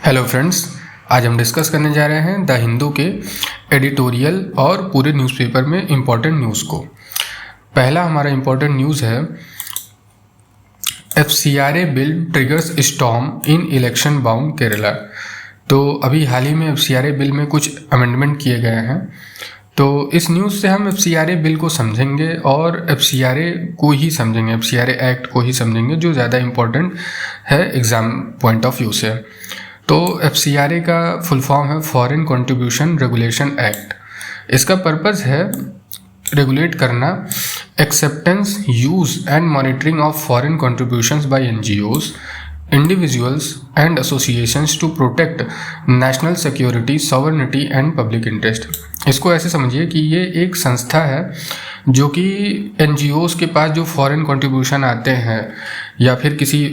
Hello friends, आज हम discuss करने जा रहे हैं द हिंदू के एडिटोरियल और पूरे न्यूज़पेपर में इम्पॉर्टेंट न्यूज़ को। पहला हमारा इम्पॉर्टेंट न्यूज़ है FCRA बिल ट्रिगर्स स्टॉर्म इन इलेक्शन बाउंड केरला। तो अभी हाल ही में FCRA बिल में कुछ अमेंडमेंट किए गए हैं, तो इस न्यूज़ से हम FCRA बिल को समझेंगे और FCRA को ही समझेंगे, FCRA एक्ट को ही समझेंगे, जो ज़्यादा इम्पोर्टेंट है एग्ज़ाम पॉइंट ऑफ व्यू से। तो FCRA का फुल फॉर्म है फॉरेन कंट्रीब्यूशन रेगुलेशन एक्ट। इसका पर्पस है रेगुलेट करना acceptance, use and monitoring of foreign contributions by NGOs, individuals and associations to protect national security, sovereignty and public interest. इसको ऐसे समझिए कि ये एक संस्था है जो कि NGOs के पास जो फॉरेन कंट्रीब्यूशन आते हैं या फिर किसी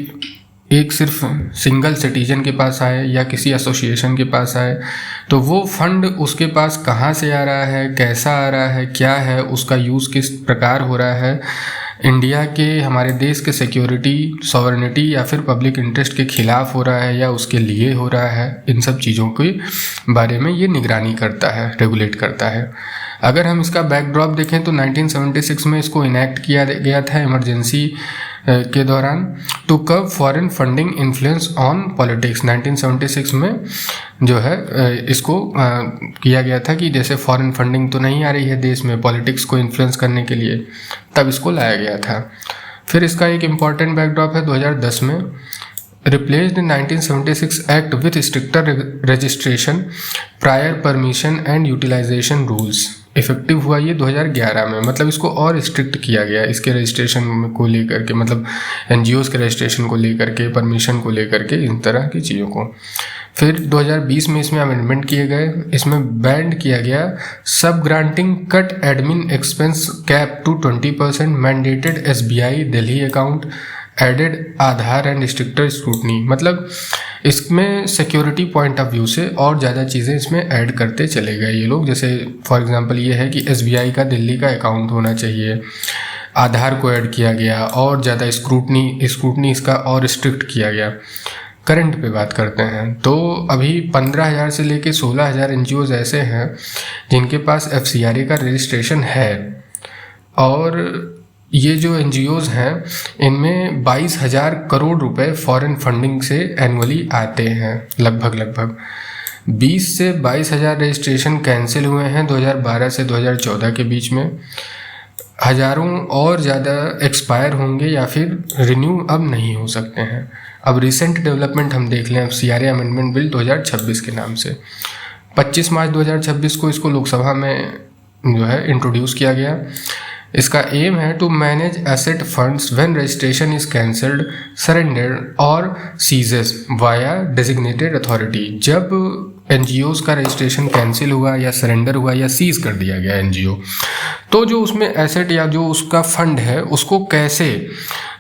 एक सिर्फ सिंगल सिटीजन के पास आए या किसी एसोसिएशन के पास आए, तो वो फंड उसके पास कहाँ से आ रहा है, कैसा आ रहा है, क्या है, उसका यूज़ किस प्रकार हो रहा है, इंडिया के, हमारे देश के सिक्योरिटी, सॉवरेनिटी या फिर पब्लिक इंटरेस्ट के खिलाफ हो रहा है या उसके लिए हो रहा है, इन सब चीज़ों के बारे में ये निगरानी करता है, रेगुलेट करता है। अगर हम इसका बैकड्रॉप देखें तो 1976 में इसको इनेक्ट किया गया था इमरजेंसी के दौरान, to curb foreign funding influence on politics. 1976 में जो है इसको किया गया था कि जैसे फॉरेन फंडिंग तो नहीं आ रही है देश में पॉलिटिक्स को इन्फ्लुएंस करने के लिए, तब इसको लाया गया था। फिर इसका एक इम्पॉर्टेंट बैकड्रॉप है 2010 में, replaced in 1976 Act with stricter registration, prior permission and utilization rules। Effective हुआ ये 2011 में, मतलब इसको और स्ट्रिक्ट किया गया इसके रजिस्ट्रेशन को लेकर के, मतलब NGOs के रजिस्ट्रेशन को लेकर के, परमिशन को लेकर के, इन तरह की चीज़ों को। फिर 2020 में इसमें अमेंडमेंट किए गए, इसमें बैंड किया गया sub granting cut admin expense cap to 20%, mandated SBI Delhi account, added Aadhaar and stricter scrutiny. मतलब इसमें सिक्योरिटी पॉइंट ऑफ व्यू से और ज़्यादा चीज़ें इसमें ऐड करते चले गए ये लोग। जैसे फॉर एग्जांपल ये है कि SBI का दिल्ली का अकाउंट होना चाहिए, आधार को ऐड किया गया और ज़्यादा स्क्रूटनी इसका और स्ट्रिक्ट किया गया। करंट पे बात करते हैं तो अभी 15,000 से लेके 16,000 NGOs ऐसे हैं जिनके पास FCRA का रजिस्ट्रेशन है, और ये जो NGOs हैं इनमें 22,000 करोड़ रुपए फॉरेन फंडिंग से एनुअली आते हैं। लगभग 20 से 22,000 रजिस्ट्रेशन कैंसिल हुए हैं 2012 से 2014 के बीच में। हज़ारों और ज़्यादा एक्सपायर होंगे या फिर रिन्यू अब नहीं हो सकते हैं। अब रिसेंट डेवलपमेंट हम देख लें FCRA अमेंडमेंट बिल 2026 के नाम से। 25 मार्च 2026 को इसको लोकसभा में जो है इंट्रोड्यूस किया गया। इसका एम है to manage asset funds when registration is cancelled, surrendered और सीजेस वाया डेजिग्नेटेड अथॉरिटी। जब NGOs का रजिस्ट्रेशन कैंसिल हुआ या सरेंडर हुआ या सीज कर दिया गया NGO, तो जो उसमें एसेट या जो उसका फंड है उसको कैसे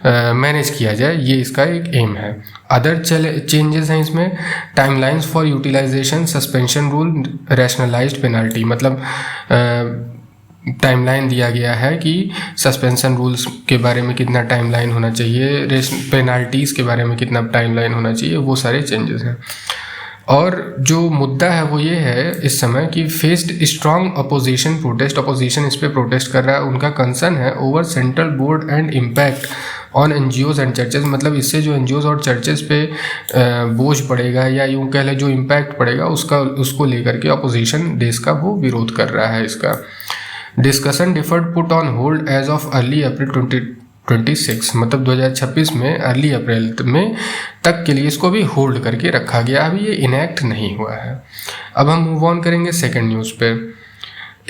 मैनेज किया जाए, ये इसका एक एम है। अदर चेंजेस हैं इसमें, timelines for utilisation, suspension rule, rationalised penalty. मतलब टाइमलाइन दिया गया है कि सस्पेंशन रूल्स के बारे में कितना टाइमलाइन होना चाहिए, पेनाल्टीज़ के बारे में कितना टाइमलाइन होना चाहिए, वो सारे चेंजेस हैं। और जो मुद्दा है वो ये है इस समय कि faced strong opposition protest, opposition इस पर प्रोटेस्ट कर रहा है। उनका कंसर्न है over central board and impact on NGOs and churches. मतलब इससे जो NGOs और चर्चेज पे बोझ पड़ेगा या यूँ कह लें जो इम्पैक्ट पड़ेगा उसको लेकर के अपोजिशन देश का वो विरोध कर रहा है इसका। Discussion deferred put on hold as of early April 2026, मतलब 2026 में अर्ली अप्रैल में तक के लिए इसको भी होल्ड करके रखा गया। अभी ये इनेक्ट नहीं हुआ है। अब हम मूव ऑन करेंगे सेकंड न्यूज़ पे।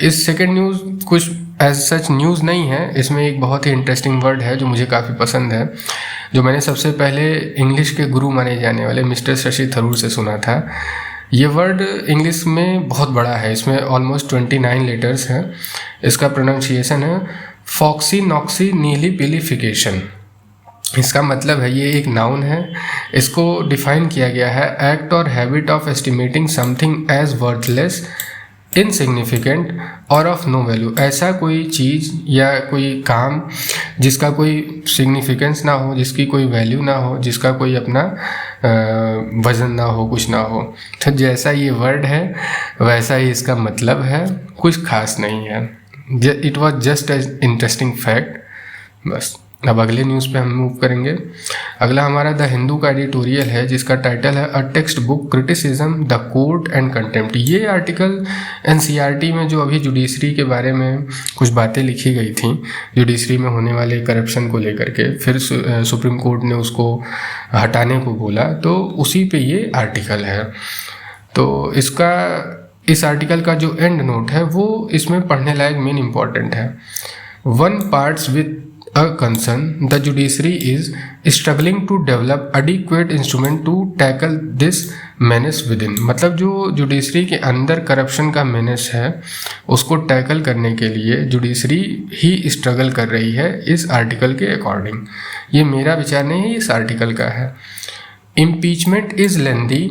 इस सेकंड न्यूज़ कुछ एज सच न्यूज़ नहीं है, इसमें एक बहुत ही इंटरेस्टिंग वर्ड है जो मुझे काफ़ी पसंद है, जो मैंने सबसे पहले इंग्लिश के गुरु माने जाने वाले मिस्टर शशि थरूर से सुना था। ये वर्ड इंग्लिश में बहुत बड़ा है, इसमें ऑलमोस्ट 29 लेटर्स हैं। इसका प्रोनाउंसिएशन है फॉक्सी नॉक्सी नीली पिलीफिकेशन। इसका मतलब है ये एक नाउन है। इसको डिफाइन किया गया है एक्ट और habit of estimating something as worthless insignificant और ऑफ नो वैल्यू, ऐसा कोई चीज़ या कोई काम जिसका कोई सिग्निफिकेंस ना हो, जिसकी कोई वैल्यू ना हो, जिसका कोई अपना वजन ना हो, कुछ ना हो। तो जैसा ये वर्ड है वैसा ही इसका मतलब है, कुछ खास नहीं है। It was just as interesting fact, बस। अब अगले न्यूज़ पे हम मूव करेंगे। अगला हमारा द हिंदू का एडिटोरियल है जिसका टाइटल है a text book criticism the court and contempt. ये आर्टिकल एनसीईआरटी में जो अभी जुडिशरी के बारे में कुछ बातें लिखी गई थी, जुडिशरी में होने वाले करप्शन को लेकर के, फिर सुप्रीम कोर्ट ने उसको हटाने को बोला, तो उसी पे ये आर्टिकल है। तो इस आर्टिकल का जो एंड नोट है वो इसमें पढ़ने लायक मेन इम्पॉर्टेंट है। One parts with a concern, the judiciary is struggling to develop adequate instrument to tackle this menace within। मतलब जो जुडिशरी के अंदर करप्शन का menace है उसको टैकल करने के लिए जुडिशरी ही स्ट्रगल कर रही है इस आर्टिकल के अकॉर्डिंग। ये मेरा विचार नहीं है, इस आर्टिकल का है। Impeachment is lengthy,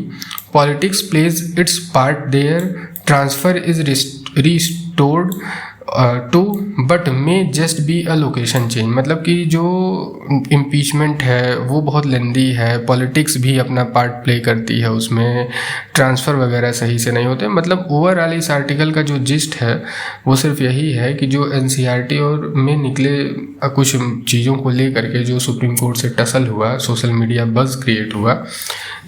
politics plays its part there, transfer is restored to but may just be a location change. मतलब कि जो इम्पीचमेंट है वो बहुत लेंदी है, पॉलिटिक्स भी अपना पार्ट प्ले करती है उसमें, ट्रांसफ़र वगैरह सही से नहीं होते। मतलब ओवरऑल इस आर्टिकल का जो जिस्ट है वो सिर्फ यही है कि जो एनसीईआरटी और में निकले कुछ चीज़ों को ले करके जो सुप्रीम कोर्ट से टसल हुआ, सोशल मीडिया बज़ क्रिएट हुआ,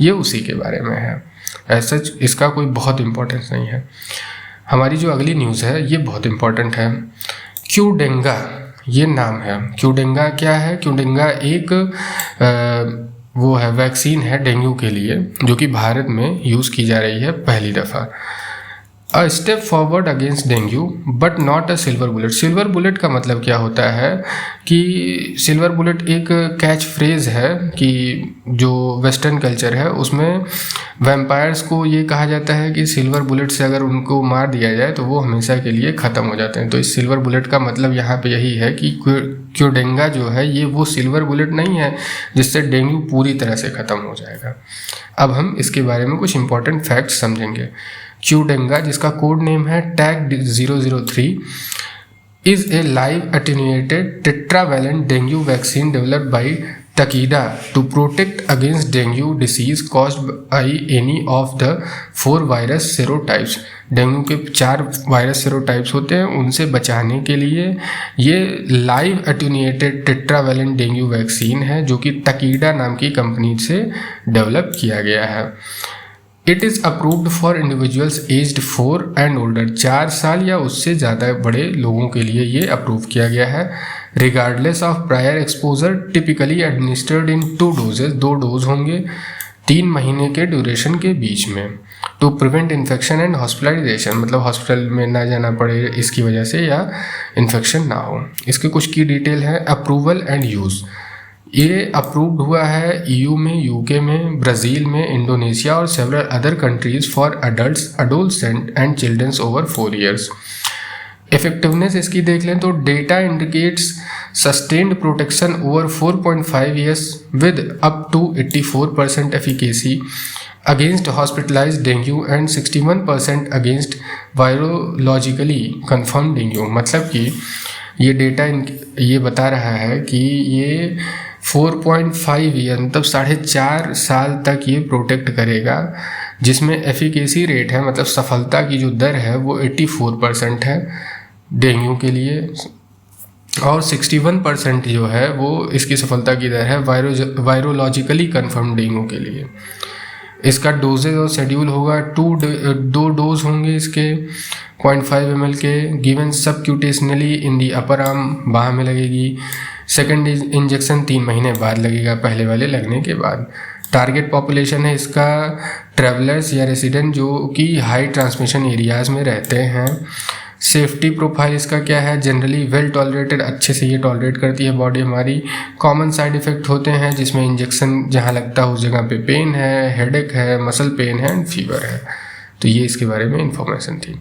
ये उसी के बारे में है। ऐसा इसका कोई बहुत इम्पोर्टेंस नहीं है। हमारी जो अगली न्यूज़ है ये बहुत इम्पॉर्टेंट है। क्यूडेंगा ये नाम है। क्यूडेंगा क्या है? क्यूडेंगा एक वो है, वैक्सीन है डेंगू के लिए, जो कि भारत में यूज़ की जा रही है पहली दफ़ा। A step forward against dengue but not a silver bullet. Silver bullet का मतलब क्या होता है कि सिल्वर बुलेट एक कैच फ्रेज़ है कि जो वेस्टर्न कल्चर है उसमें वैम्पायर्स को ये कहा जाता है कि सिल्वर बुलेट से अगर उनको मार दिया जाए तो वो हमेशा के लिए ख़त्म हो जाते हैं। तो इस सिल्वर बुलेट का मतलब यहाँ पे यही है कि क्यूडेंगा जो है ये वो सिल्वर बुलेट नहीं है जिससे डेंगू पूरी तरह से ख़त्म हो जाएगा। अब हम इसके बारे में कुछ इंपॉर्टेंट फैक्ट्स समझेंगे। क्यूडेंगा, जिसका कोड नेम है tag 003, is a live attenuated tetravalent dengue vaccine developed by Takeda to protect against dengue disease caused by any of the 4 virus serotypes। Dengue के 4 वायरस सेरोटाइप्स होते हैं, उनसे बचाने के लिए ये live attenuated tetravalent dengue vaccine है जो कि तकीडा नाम की कंपनी से डेवलप किया गया है। It is approved for individuals aged 4 and older. 4 साल या उससे ज़्यादा बड़े लोगों के लिए ये अप्रूव किया गया है। Regardless of prior exposure, typically administered in 2 doses. 2 dose होंगे 3 महीने के ड्यूरेशन के बीच में। To prevent infection and hospitalisation, मतलब हॉस्पिटल में ना जाना पड़े इसकी वजह से या इन्फेक्शन ना हो। इसके कुछ की डिटेल है। अप्रूवल एंड यूज़, ये अप्रूव्ड हुआ है EU में, UK में, ब्राज़ील में, इंडोनेशिया और several other countries for adults, adolescent and childrens over 4 years. Effectiveness इसकी देख लें तो data indicates sustained protection over 4.5 years with up to 84% efficacy against hospitalised dengue and 61% against virologically confirm dengue. मतलब कि ये data ये बता रहा है कि ये 4.5 ईयर मतलब 4.5 साल तक ये प्रोटेक्ट करेगा, जिसमें एफिकेसी रेट है, मतलब सफलता की जो दर है वो 84% है डेंगू के लिए, और 61% जो है वो इसकी सफलता की दर है वायरोलॉजिकली कन्फर्म डेंगू के लिए। इसका डोजेज और शेड्यूल होगा 2 डोज होंगे इसके 0.5 ml के, गिवन सबक्यूटेशनली इन दी अपर आर्म, बाह में लगेगी। सेकेंड इंजेक्शन 3 महीने बाद लगेगा पहले वाले लगने के बाद। टारगेट पॉपुलेशन है इसका ट्रैवलर्स या रेसिडेंट जो कि हाई ट्रांसमिशन एरियाज़ में रहते हैं। सेफ्टी प्रोफाइल इसका क्या है? जनरली वेल टॉलरेटेड, अच्छे से ये टॉलरेट करती है बॉडी हमारी। कॉमन साइड इफ़ेक्ट होते हैं जिसमें इंजेक्शन जहाँ लगता है उस जगह पे पेन है, हेडेक है, मसल पेन है एंड फीवर है। तो ये इसके बारे में इंफॉर्मेशन थी।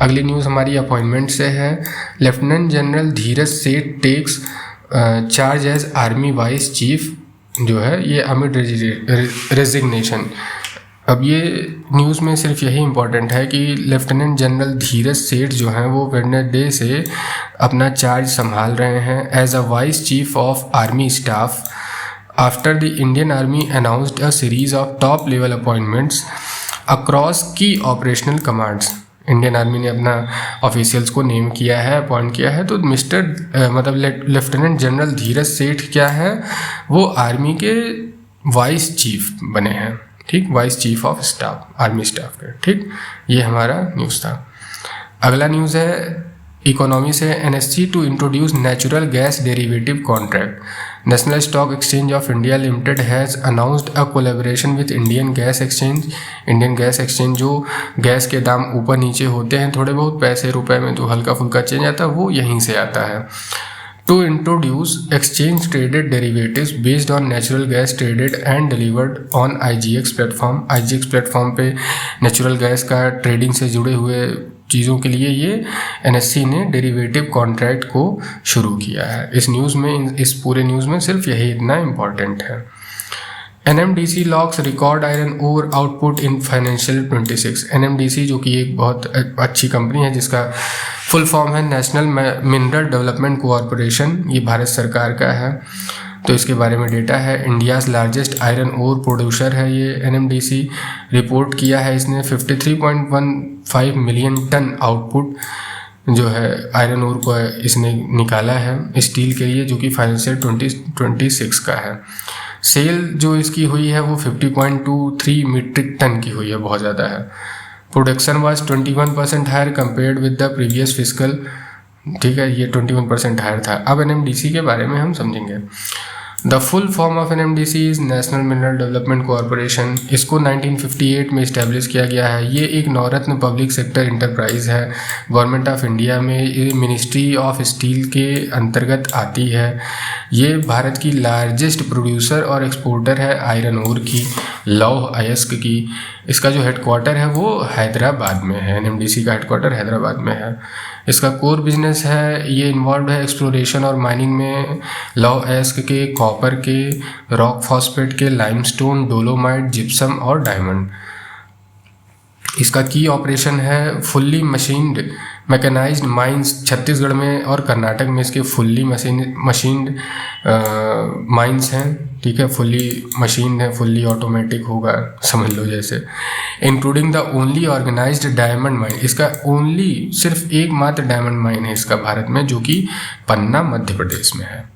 अगली न्यूज़ हमारी अपॉइंटमेंट से है। Lieutenant General Dheeraj Seth takes charge as army vice chief जो है ये अमिड रेजिग्नेशन। अब ये न्यूज़ में सिर्फ यही इम्पोर्टेंट है कि लेफ्टिनेंट जनरल धीरज सेठ जो हैं वो वेडनेसडे से अपना चार्ज संभाल रहे हैं as a vice chief of army staff after the Indian army announced a series of top level appointments across key operational commands. Indian army ने अपना ऑफिशियल्स को नेम किया है, अपॉइंट किया है। तो मतलब लेफ्टिनेंट जनरल धीरज सेठ क्या है, वो आर्मी के वाइस चीफ बने हैं, ठीक, vice chief of staff, army staff के, ठीक। ये हमारा न्यूज़ था। अगला न्यूज़ है इकोनॉमी से, NSC to introduce natural gas derivative contract. National Stock Exchange of India Limited has announced a collaboration with Indian Gas Exchange. Indian Gas Exchange, जो gas के दाम ऊपर नीचे होते हैं थोड़े बहुत, पैसे रुपए में जो हल्का फुल्का चेंज आता है वो यहीं से आता है। To introduce exchange traded derivatives based on natural gas traded and delivered on IGX platform. IGX platform पे नेचुरल गैस का ट्रेडिंग से जुड़े हुए चीज़ों के लिए ये एनएससी ने डेरिवेटिव कॉन्ट्रैक्ट को शुरू किया है। इस न्यूज़ में, इस पूरे न्यूज़ में सिर्फ यही इतना इम्पॉर्टेंट है। NMDC locks record iron ore output in financial 26। NMDC जो कि एक बहुत अच्छी कंपनी है जिसका फुल फॉर्म है नेशनल मिनरल डेवलपमेंट कॉरपोरेशन, ये भारत सरकार का है। तो इसके बारे में डेटा है, India's largest iron ore producer है ये NMDC। रिपोर्ट किया है इसने 53.15 मिलियन टन आउटपुट जो है आयरन ओर को इसने निकाला है स्टील के लिए, जो कि फाइनेंशियल 2026 का है। सेल जो इसकी हुई है वो 50.23 मीट्रिक टन की हुई है, बहुत ज़्यादा है। Production was 21% higher compared with the previous fiscal, ठीक है, ये 21% हायर था। अब NMDC के बारे में हम समझेंगे। The full form of NMDC is national mineral development corporation. इसको 1958 में इस्टेब्लिश किया गया है। ये एक नवरत्न पब्लिक सेक्टर इंटरप्राइज है, गवर्नमेंट ऑफ इंडिया में ये मिनिस्ट्री ऑफ स्टील के अंतर्गत आती है। ये भारत की लार्जेस्ट प्रोड्यूसर और एक्सपोर्टर है आयरन ओर की, लौह अयस्क की। इसका जो हेडक्वार्टर है वो हैदराबाद में है, NMDC का हेडक्वार्टर हैदराबाद में है। इसका कोर बिजनेस है, ये इन्वॉल्व है एक्सप्लोरेशन और माइनिंग में लौह अयस्क के, कॉपर के, रॉक फॉस्फेट के, लाइमस्टोन, डोलोमाइट, जिप्सम और डायमंड। इसका की ऑपरेशन है fully machined mechanised mines Chhattisgarh में और कर्नाटक में इसके फुल्ली मशीन्ड माइंस हैं, ठीक है, फुल्ली मशीन है, फुल्ली ऑटोमेटिक होगा समझ लो जैसे। Including the only organised diamond mine, इसका ओनली सिर्फ एकमात्र डायमंड माइन है इसका भारत में, जो कि पन्ना मध्य प्रदेश में है।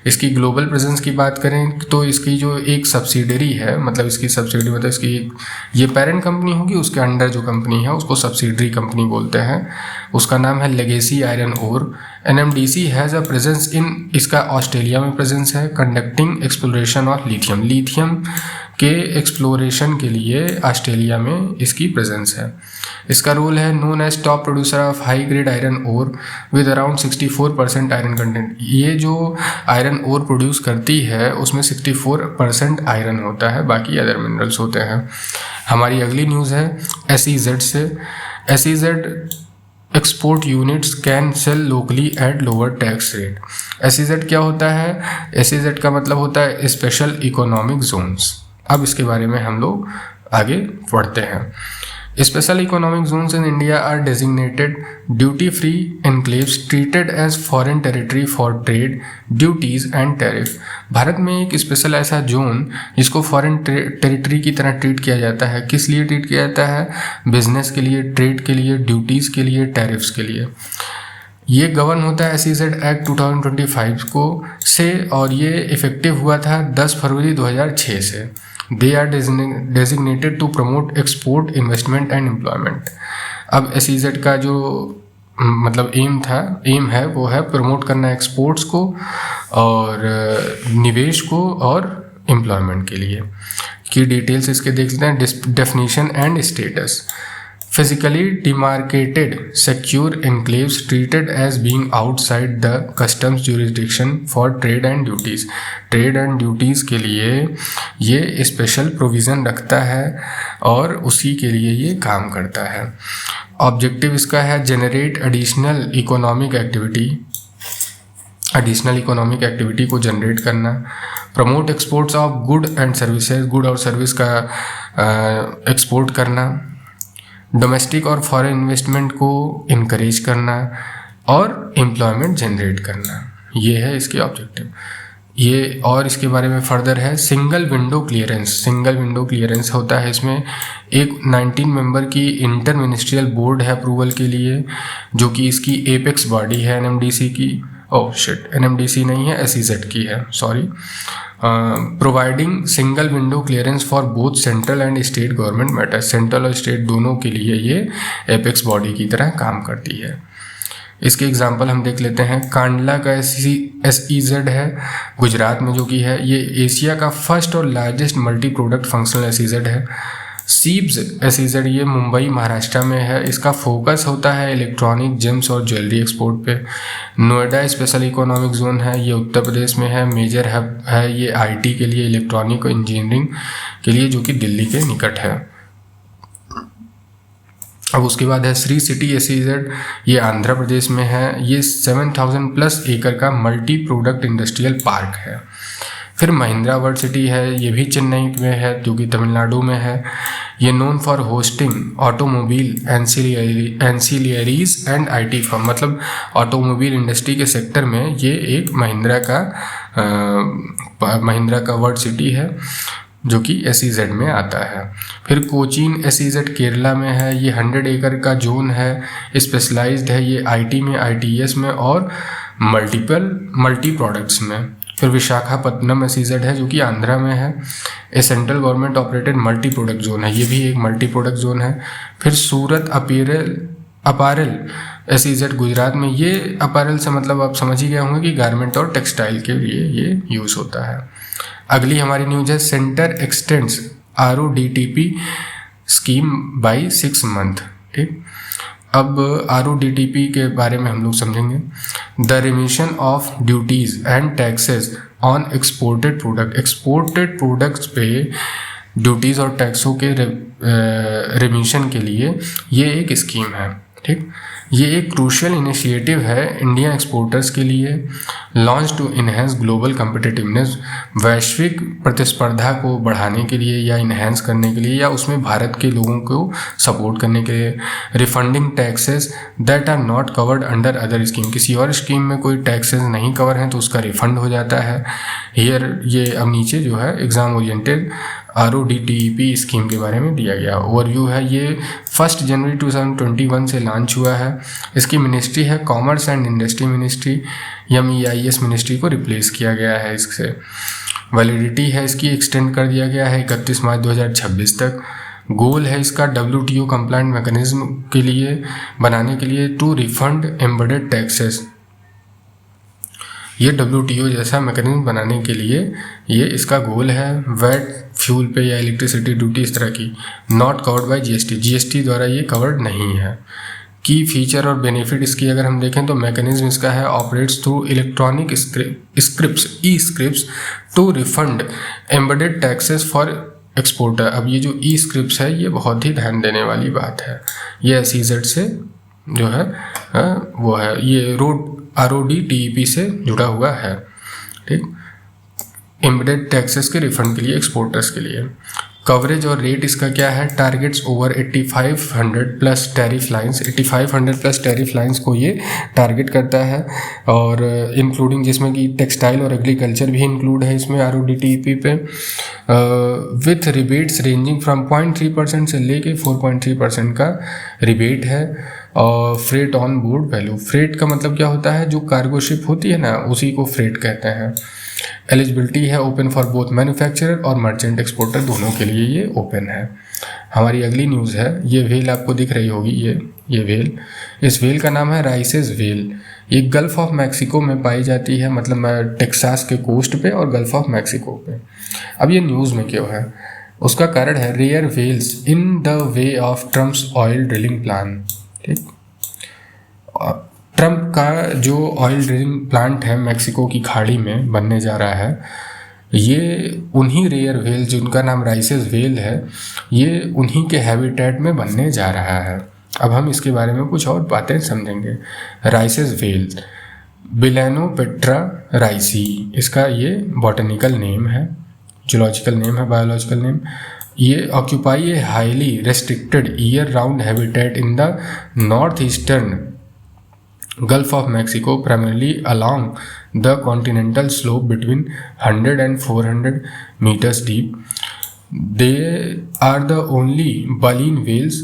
इसकी ग्लोबल प्रेजेंस की बात करें तो इसकी जो एक सब्सिडरी है, मतलब इसकी सब्सिडरी मतलब इसकी ये पेरेंट कंपनी होगी, उसके अंडर जो कंपनी है उसको सब्सिडरी कंपनी बोलते हैं। उसका नाम है Legacy Iron Ore. NMDC has a presence in, इसका ऑस्ट्रेलिया में प्रेजेंस है, conducting exploration of lithium. Lithium के एक्सप्लोरेशन के लिए ऑस्ट्रेलिया में इसकी प्रेजेंस है। इसका रोल है known as top producer of high grade iron ore with around 64% iron content. ये जो आयरन ओर प्रोड्यूस करती है उसमें 64% आयरन होता है, बाकी अदर मिनरल्स होते हैं। हमारी अगली न्यूज़ है SEZ से। SEZ export units can sell locally at lower tax rate. SEZ क्या होता है? SEZ का मतलब होता है स्पेशल इकोनॉमिक जोन्स। अब इसके बारे में हम लोग आगे पढ़ते हैं। Special economic zones in India are designated duty free enclaves treated as foreign territory for trade, duties and tariff. Bharat में एक स्पेशल ऐसा जोन जिसको फॉरेन टेरिटरी की तरह ट्रीट किया जाता है। किस लिए ट्रीट किया जाता है? बिजनेस के लिए, ट्रेड के लिए, ड्यूटीज़ के लिए, टैरिफ्स के लिए। ये गवर्न होता है SEZ एक्ट 2025 को से, और ये इफेक्टिव हुआ था 10 फरवरी 2006 से। They are designated to promote export, investment and employment. अब SEZ का जो मतलब एम है वो है प्रमोट करना एक्सपोर्ट्स को और निवेश को और एम्प्लॉयमेंट के लिए। की डिटेल्स इसके देख लेते हैं। Definition and status. Physically demarcated secure enclaves treated as being outside the customs jurisdiction for trade and duties। Trade and duties के लिए ये स्पेशल प्रोविज़न रखता है और उसी के लिए ये काम करता है। ऑब्जेक्टिव इसका है जनरेट एडिशनल इकोनॉमिक एक्टिविटी को जनरेट करना। Promote exports of good and services. Good और सर्विस का एक्सपोर्ट करना, डोमेस्टिक और फॉरेन इन्वेस्टमेंट को इनकरेज करना और एम्प्लॉयमेंट जनरेट करना, ये है इसके ऑब्जेक्टिव। ये और इसके बारे में फर्दर है single window clearance. Single window clearance होता है इसमें एक 19 मेंबर की इंटर मिनिस्ट्रियल बोर्ड है अप्रूवल के लिए, जो कि इसकी एपेक्स बॉडी है एनएमडीसी की। एनएमडीसी नहीं है, एसईजेड की है, sorry. Providing single window clearance for both central and state government matters. Central और स्टेट दोनों के लिए ये एपेक्स बॉडी की तरह काम करती है। इसके एग्जांपल हम देख लेते हैं। कांडला का एसईजेड है गुजरात में जो कि है, ये एशिया का फर्स्ट और largest multi product functional SEZ है। सीब्स एसईजेड ये मुंबई महाराष्ट्र में है। इसका फोकस होता है इलेक्ट्रॉनिक जेम्स और ज्वेलरी एक्सपोर्ट पे। नोएडा स्पेशल इकोनॉमिक जोन है, ये उत्तर प्रदेश में है। मेजर हब है ये आईटी के लिए, इलेक्ट्रॉनिक और इंजीनियरिंग के लिए, जो कि दिल्ली के निकट है। अब उसके बाद है श्री सिटी एसईजेड, ये आंध्र प्रदेश में है। ये 7000 प्लस एकड़ का मल्टी प्रोडक्ट इंडस्ट्रियल पार्क है। फिर महिंद्रा वर्ल्ड सिटी है, ये भी चेन्नई में है जो कि तमिलनाडु में है। ये known for hosting automobile ancillaries and IT firm, मतलब ऑटोमोबाइल इंडस्ट्री के सेक्टर में ये एक महिंद्रा का वर्ल्ड सिटी है जो कि एसईजेड में आता है। फिर कोचीन एसईजेड केरला में है, ये 100 एकड़ का जोन है, स्पेशलाइज्ड है ये आईटी में, आईटीएस में और मल्टी प्रोडक्ट्स में। फिर विशाखापट्टनम एसईजेड है जो कि आंध्रा में है, a central government operated multi product zone है, ये भी एक मल्टी प्रोडक्ट जोन है। फिर सूरत अपैरल एसईजेड गुजरात में, ये अपैरल से मतलब आप समझ ही गए होंगे कि गारमेंट और टेक्सटाइल के लिए ये यूज़ होता है। अगली हमारी न्यूज है centre extends RODTP scheme by 6 month. ठीक, अब आरओडीटीपी के बारे में हम लोग समझेंगे। The remission of duties and taxes on exported products पे ड्यूटीज़ और टैक्सों के रिमिशन के लिए ये एक स्कीम है। ठीक, ये एक क्रूशियल इनिशिएटिव है इंडियन एक्सपोर्टर्स के लिए, launch to enhance global competitiveness, वैश्विक प्रतिस्पर्धा को बढ़ाने के लिए या इन्हेंस करने के लिए या उसमें भारत के लोगों को सपोर्ट करने के लिए। Refunding taxes that are not covered under other scheme, किसी और स्कीम में कोई टैक्सेस नहीं कवर हैं तो उसका रिफंड हो जाता है। हियर ये अब नीचे जो है एग्जाम ओरिएंटेड आरओडीटीपी स्कीम के बारे में दिया गया ओवरव्यू है। ये 1 जनवरी 2021 से लॉन्च हुआ है। इसकी मिनिस्ट्री है commerce and industry ministry, MEIS ministry को रिप्लेस किया गया है इससे। वैलिडिटी है इसकी एक्सटेंड कर दिया गया है 31 मार्च 2026 तक। गोल है इसका WTO कंप्लाइंट मैकेनिज्म के लिए बनाने के लिए टू रिफंड एम्बेडेड टैक्सेस। ये WTO जैसा मैकेनिज्म बनाने के लिए ये इसका गोल है। वैट फ्यूल पे या इलेक्ट्रिसिटी ड्यूटी इस तरह की नॉट कवर्ड बाय GST द्वारा ये कवर्ड नहीं है। की फीचर और बेनिफिट इसकी अगर हम देखें तो मैकेनिज्म इसका है operates through electronic scripts to refund embedded taxes for exporter. अब ये जो स्क्रिप्ट्स है ये बहुत ही ध्यान देने वाली बात है। ये एसईजेड से जो है वो है, ये RODTEP से जुड़ा हुआ है। ठीक, एम्बेडेड टैक्सेस के रिफंड के लिए एक्सपोर्टर्स के लिए। कवरेज और रेट इसका क्या है? Targets over 8500 plus tariff lines. 8500 plus tariff lines को ये टारगेट करता है और इंक्लूडिंग जिसमें कि टेक्सटाइल और एग्रीकल्चर भी इंक्लूड है इसमें RODTEP पे, विथ रिबेट्स रेंजिंग फ्रॉम 0.3% से लेके 4.3% का रिबेट है। और freight on board value, freight का मतलब क्या होता है? जो कार्गो शिप होती है ना, उसी को फ्रेट कहते हैं। एलिजिबिलिटी है ओपन फॉर बोथ मैन्युफैक्चरर और मर्चेंट एक्सपोर्टर, दोनों के लिए ये ओपन है। हमारी अगली न्यूज़ है, ये व्हेल आपको दिख रही होगी, ये व्हेल, इस व्हेल का नाम है राइसेस व्हेल। ये गल्फ ऑफ मैक्सिको में पाई जाती है, मतलब टेक्सास के कोस्ट पे और गल्फ ऑफ मैक्सिको पे। अब ये न्यूज़ में क्यों है? उसका कारण है rare whales in the way of Trump's oil drilling plan. ठीक, ट्रम्प का जो ऑयल ड्रिलिंग प्लांट है मैक्सिको की खाड़ी में बनने जा रहा है, ये उन्हीं रेयर व्हेल जिनका नाम राइसेस व्हेल है, ये उन्हीं के हैबिटेट में बनने जा रहा है। अब हम इसके बारे में कुछ और बातें समझेंगे। राइसेस व्हेल, बिलेनोपेट्रा राइसी इसका ये बॉटनिकल नेम है, जूलॉजिकल नेम है, बायोलॉजिकल नेम। ये occupy a highly restricted year round habitat in the north eastern Gulf of Mexico, primarily along the continental slope between 100 and 400 meters deep. They are the only baleen whales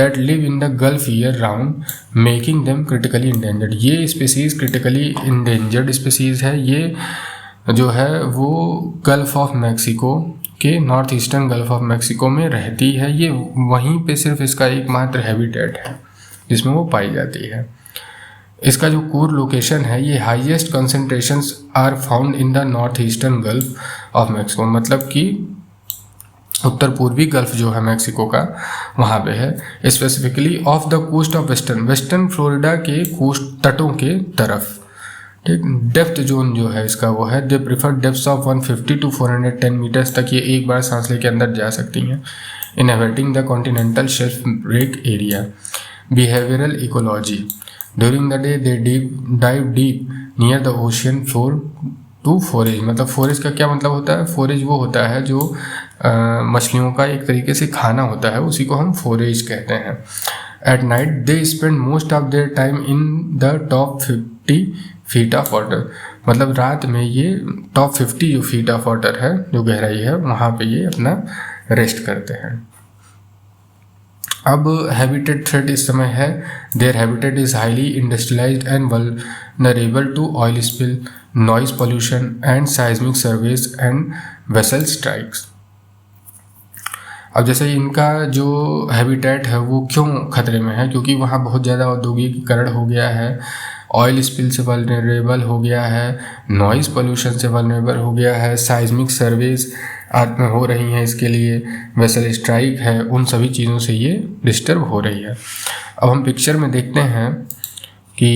that live in the Gulf year round, making them critically endangered. ये species critically endangered species है. ये जो है वो gulf of Mexico के north eastern Gulf of Mexico में रहती है. ये वहीं पे सिर्फ इसका एकमात्र हैबिटेट है जिसमें वो पाई जाती है. इसका जो कोर लोकेशन है, ये highest concentrations are found in the north eastern Gulf of Mexico, मतलब कि उत्तर पूर्वी गल्फ जो है मैक्सिको का वहाँ पे है. Specifically off the coast of western Florida के कोस्ट तटों के तरफ. ठीक, डेप्थ जोन जो है इसका वो है, they prefer depths of 150 to 410 metres तक ये एक बार सांस लेके अंदर जा सकती हैं. Inhabiting the continental shelf break area. Behavioural ecology. During the day they dive deep near the ocean floor to forage. मतलब forage का क्या मतलब होता है? forage वो होता है जो मछलियों का एक तरीके से खाना होता है, उसी को हम forage कहते हैं. At night they spend most of their time in the top 50 feet of water. मतलब रात में ये top 50 जो feet of water है, जो गहराई है, वहाँ पे ये अपना रेस्ट करते हैं. अब हैबिटेट थ्रेट इस समय है, their habitat is highly industrialised and vulnerable to oil spill, noise pollution and seismic surveys and vessel strikes. अब जैसे इनका जो हैबिटेट है वो क्यों खतरे में है? क्योंकि वहाँ बहुत ज़्यादा औद्योगिकीकरण हो गया है, ऑयल स्पिल से वल्नरेबल हो गया है, नॉइज़ पोल्यूशन से वल्नरेबल हो गया है, साइज्मिक सर्वेज हो रही हैं इसके लिए, वेसल स्ट्राइक है, उन सभी चीज़ों से ये डिस्टर्ब हो रही है. अब हम पिक्चर में देखते हैं कि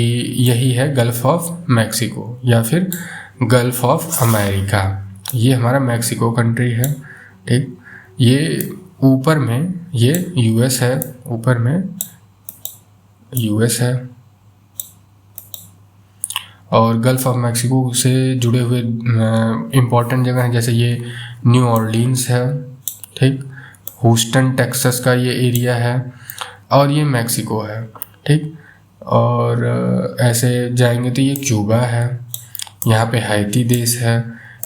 यही है गल्फ़ ऑफ मैक्सिको या फिर गल्फ़ ऑफ अमेरिका. ये हमारा मैक्सिको कंट्री है. ठीक, ये ऊपर में ये यूएस है, ऊपर में यूएस है, और गल्फ़ ऑफ मैक्सिको से जुड़े हुए इम्पॉर्टेंट जगह हैं जैसे ये न्यू ऑर्लिन्स है. ठीक, ह्यूस्टन टेक्सास का ये एरिया है, और ये मैक्सिको है. ठीक, और ऐसे जाएंगे तो ये क्यूबा है, यहाँ पे हैती देश है,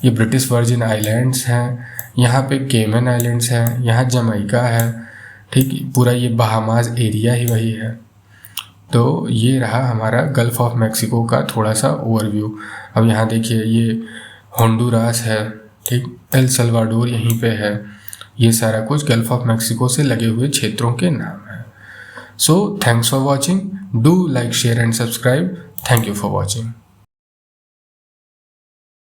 ये ब्रिटिश वर्जिन आइलैंड्स हैं, यहाँ पे केमन आइलैंड्स हैं, यहाँ जमैका है. ठीक, पूरा ये बहामास एरिया ही वही है. तो ये रहा हमारा गल्फ़ ऑफ मैक्सिको का थोड़ा सा ओवरव्यू. अब यहाँ देखिए ये होंडुरास है. ठीक, एल सल्वाडोर यहीं पे है. ये सारा कुछ गल्फ़ ऑफ मैक्सिको से लगे हुए क्षेत्रों के नाम हैं. So thanks for watching. Do like, share and subscribe. Thank you for watching.